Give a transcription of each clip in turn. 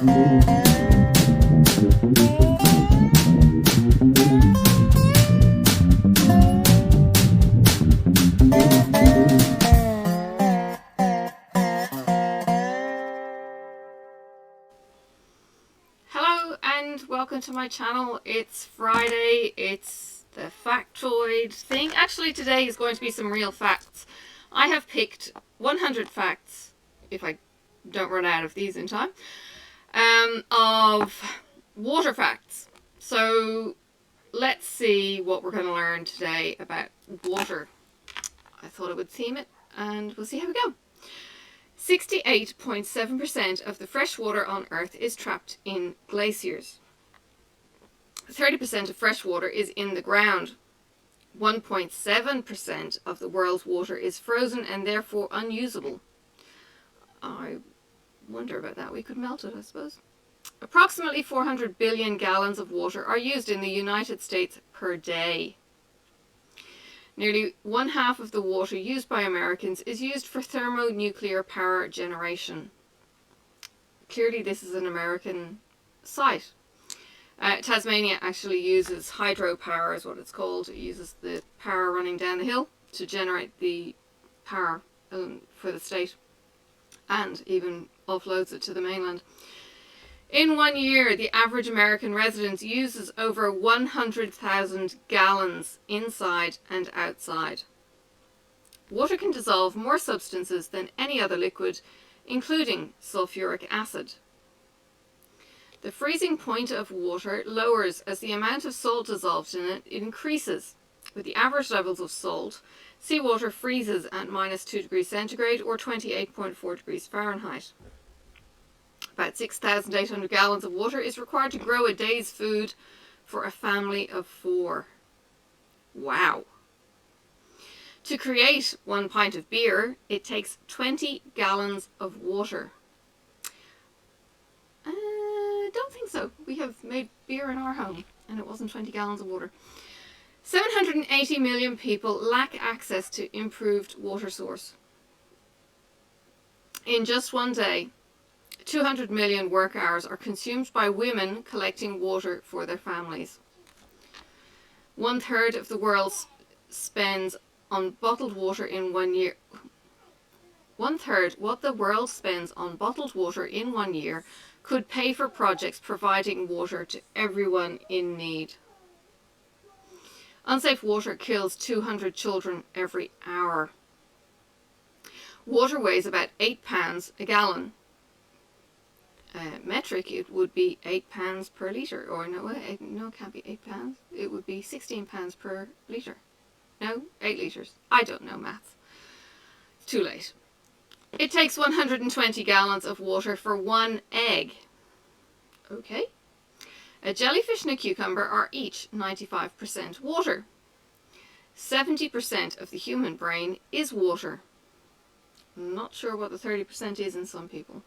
Hello and welcome to my channel. It's Friday, it's the factoid thing. Actually today is going to be some real facts. I have picked 100 facts, if I don't run out of these in time, of water facts. So let's see what we're going to learn today about water. I thought I would theme it and we'll see how we go. 68.7% of the fresh water on Earth is trapped in glaciers. 30% of fresh water is in the ground. 1.7% of the world's water is frozen and therefore unusable. I wonder about that. We could melt it, I suppose. Approximately 400 billion gallons of water are used in the United States per day. Nearly one half of the water used by Americans is used for thermonuclear power generation. Clearly this is an American site. Tasmania actually uses hydropower, is what it's called. It uses the power running down the hill to generate the power for the state and even offloads it to the mainland. In 1 year, the average American resident uses over 100,000 gallons inside and outside. Water can dissolve more substances than any other liquid, including sulfuric acid. The freezing point of water lowers as the amount of salt dissolved in it increases. With the average levels of salt, seawater freezes at -2 degrees centigrade or 28.4 degrees Fahrenheit. About 6,800 gallons of water is required to grow a day's food for a family of 4. Wow. To create 1 pint of beer, it takes 20 gallons of water. I don't think so. We have made beer in our home and it wasn't 20 gallons of water. 780 million people lack access to improved water source. In just one day, 200 million work hours are consumed by women collecting water for their families. 1/3 of the world spends on bottled water in 1 year. 1/3 what the world spends on bottled water in 1 year could pay for projects providing water to everyone in need. Unsafe water kills 200 children every hour. Water weighs about 8 pounds a gallon. Metric, it would be 8 pounds per litre. Or no, it can't be 8 pounds. It would be 16 pounds per litre. No, 8 litres. I don't know maths. It's too late. It takes 120 gallons of water for 1 egg. Okay. A jellyfish and a cucumber are each 95% water. 70% of the human brain is water. I'm not sure what the 30% is in some people.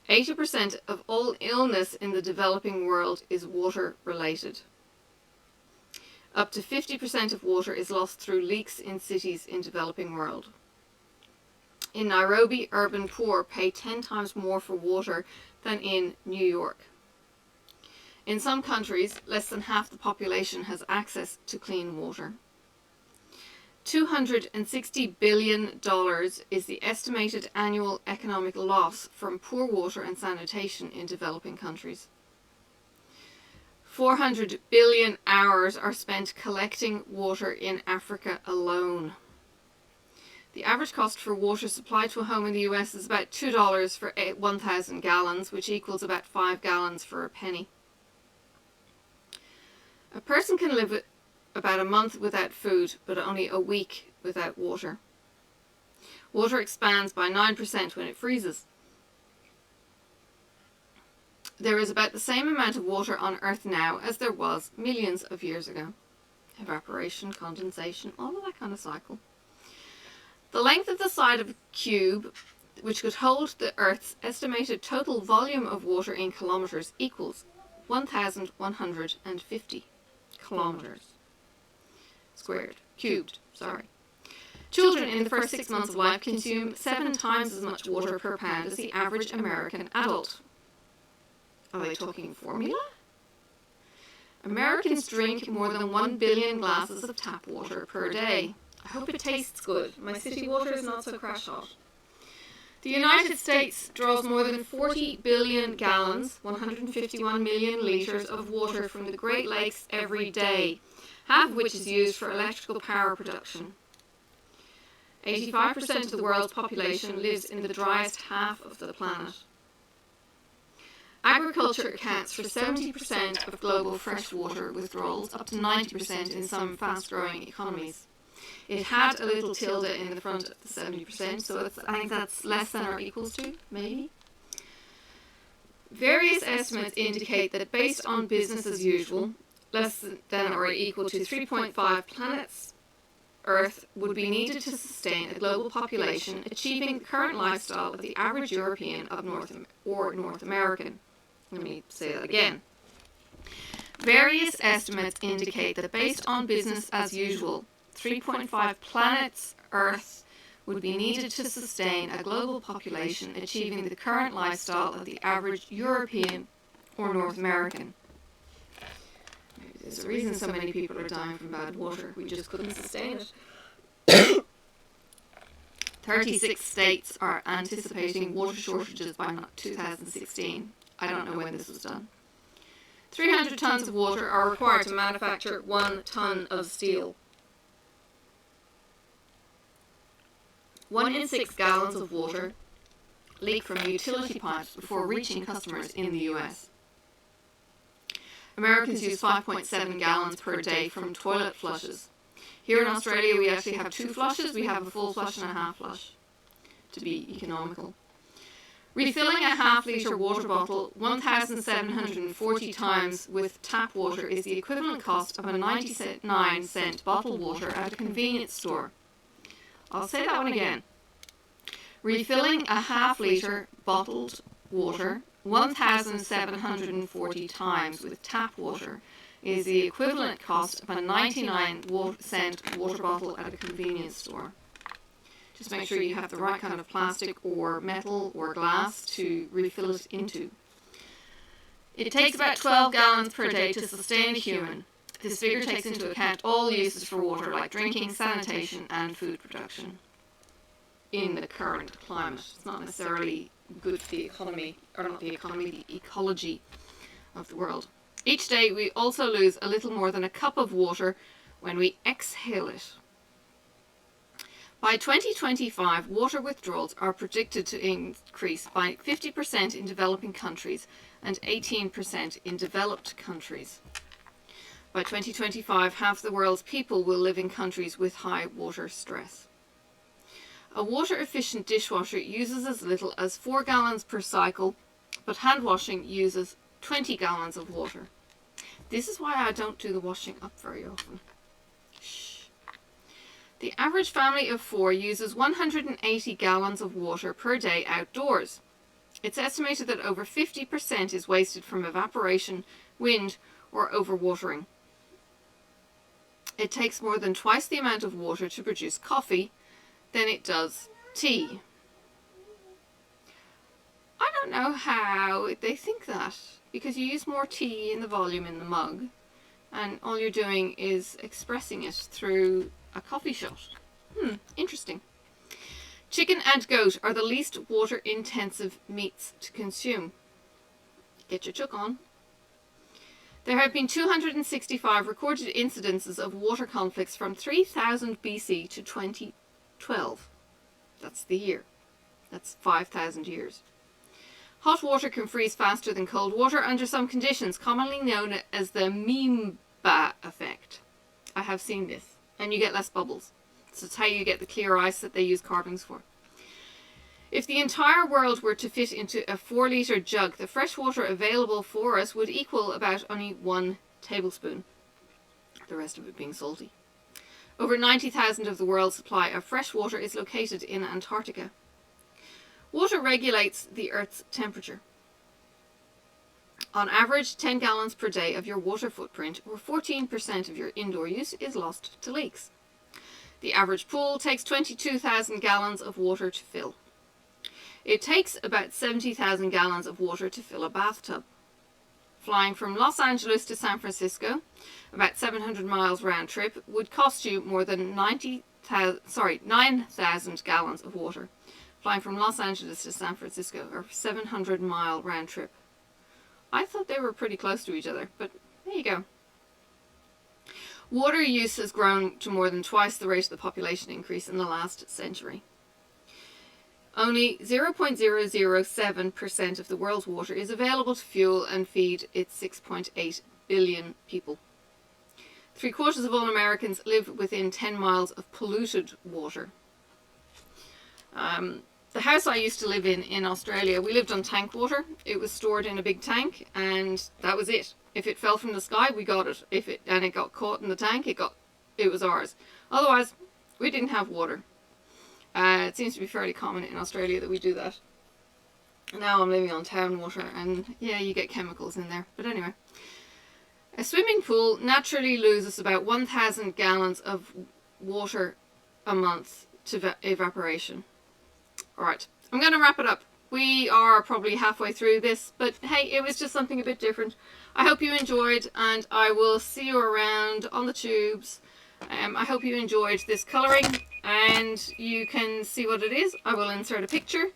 80% of all illness in the developing world is water related. Up to 50% of water is lost through leaks in cities in developing world. In Nairobi, urban poor pay 10 times more for water than in New York. In some countries, less than half the population has access to clean water. $260 billion is the estimated annual economic loss from poor water and sanitation in developing countries. 400 billion hours are spent collecting water in Africa alone. The average cost for water supplied to a home in the US is about $2 for 1,000 gallons, which equals about 5 gallons for a penny. A person can live about a month without food, but only a week without water. Water expands by 9% when it freezes. There is about the same amount of water on Earth now as there was millions of years ago. Evaporation, condensation, all of that kind of cycle. The length of the side of a cube, which could hold the Earth's estimated total volume of water in kilometers, equals 1,150 kilometers. Squared. Cubed. Sorry. Children in the first 6 months of life consume 7 times as much water per pound as the average American adult. Are they talking formula? Americans drink more than 1 billion glasses of tap water per day. I hope it tastes good. My city water is not so crash hot. The United States draws more than 40 billion gallons, 151 million litres of water from the Great Lakes every day, half of which is used for electrical power production. 85% of the world's population lives in the driest half of the planet. Agriculture accounts for 70% of global freshwater withdrawals, up to 90% in some fast-growing economies. It had a little tilde in the front of the 70%, so I think that's less than or equals to, maybe. Various estimates indicate that based on business as usual, less than or equal to 3.5 planets Earth would be needed to sustain a global population achieving the current lifestyle of the average European or North American. Let me say that again. Various estimates indicate that based on business as usual, 3.5 planets Earth would be needed to sustain a global population achieving the current lifestyle of the average European or North American. Maybe there's a reason so many people are dying from bad water. We just couldn't sustain it. 36 states are anticipating water shortages by 2016. I don't know when this was done. 300 tons of water are required to manufacture 1 ton of steel. 1 in 6 gallons of water leak from utility pipes before reaching customers in the US. Americans use 5.7 gallons per day from toilet flushes. Here in Australia we actually have 2 flushes. We have a full flush and a half flush to be economical. Refilling a half-litre water bottle 1,740 times with tap water is the equivalent cost of a 99-cent bottled water at a convenience store. I'll say that one again. Refilling a half-litre bottled water 1,740 times with tap water is the equivalent cost of a 99-cent water bottle at a convenience store. Just make sure you have the right kind of plastic or metal or glass to refill it into. It takes about 12 gallons per day to sustain a human. This figure takes into account all uses for water like drinking, sanitation and food production. In the current climate, it's not necessarily good for the economy, or not the economy, the ecology of the world. Each day we also lose a little more than a cup of water when we exhale it. By 2025, water withdrawals are predicted to increase by 50% in developing countries and 18% in developed countries. By 2025, half the world's people will live in countries with high water stress. A water-efficient dishwasher uses as little as 4 gallons per cycle, but hand washing uses 20 gallons of water. This is why I don't do the washing up very often. Shh. The average family of 4 uses 180 gallons of water per day outdoors. It's estimated that over 50% is wasted from evaporation, wind, or overwatering. It takes more than twice the amount of water to produce coffee than it does tea. I don't know how they think that, because you use more tea in the volume in the mug, and all you're doing is expressing it through a coffee shot. Interesting. Chicken and goat are the least water-intensive meats to consume. Get your chook on. There have been 265 recorded incidences of water conflicts from 3000 BC to 2012. That's the year. That's 5,000 years. Hot water can freeze faster than cold water under some conditions, commonly known as the Mimba effect. I have seen this. And you get less bubbles. So it's how you get the clear ice that they use carvings for. If the entire world were to fit into a 4-litre jug, the fresh water available for us would equal about only 1 tablespoon. The rest of it being salty. Over 90,000 of the world's supply of fresh water is located in Antarctica. Water regulates the Earth's temperature. On average, 10 gallons per day of your water footprint, or 14% of your indoor use, is lost to leaks. The average pool takes 22,000 gallons of water to fill. It takes about 70,000 gallons of water to fill a bathtub. flying from Los Angeles to San Francisco, about 700 miles round trip, would cost you more than 9,000 gallons of water. Flying from Los Angeles to San Francisco, or 700-mile round trip. I thought they were pretty close to each other, but there you go. Water use has grown to more than twice the rate of the population increase in the last century. Only 0.007% of the world's water is available to fuel and feed its 6.8 billion people. 3/4 of all Americans live within 10 miles of polluted water. The house I used to live in Australia, we lived on tank water. It was stored in a big tank, and that was it. If it fell from the sky, we got it. And it got caught in the tank, it was ours. Otherwise, we didn't have water. It seems to be fairly common in Australia that we do that. Now I'm living on town water, and yeah, you get chemicals in there. But anyway, a swimming pool naturally loses about 1,000 gallons of water a month to evaporation. Alright, I'm going to wrap it up. We are probably halfway through this, but hey, it was just something a bit different. I hope you enjoyed, and I will see you around on the tubes. I hope you enjoyed this colouring, and you can see what it is. I will insert a picture,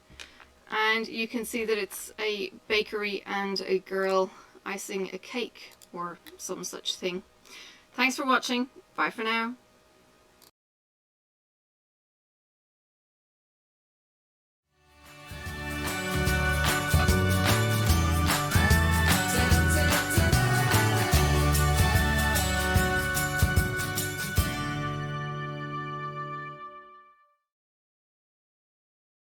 and you can see that it's a bakery and a girl icing a cake, or some such thing. Thanks for watching. Bye for now.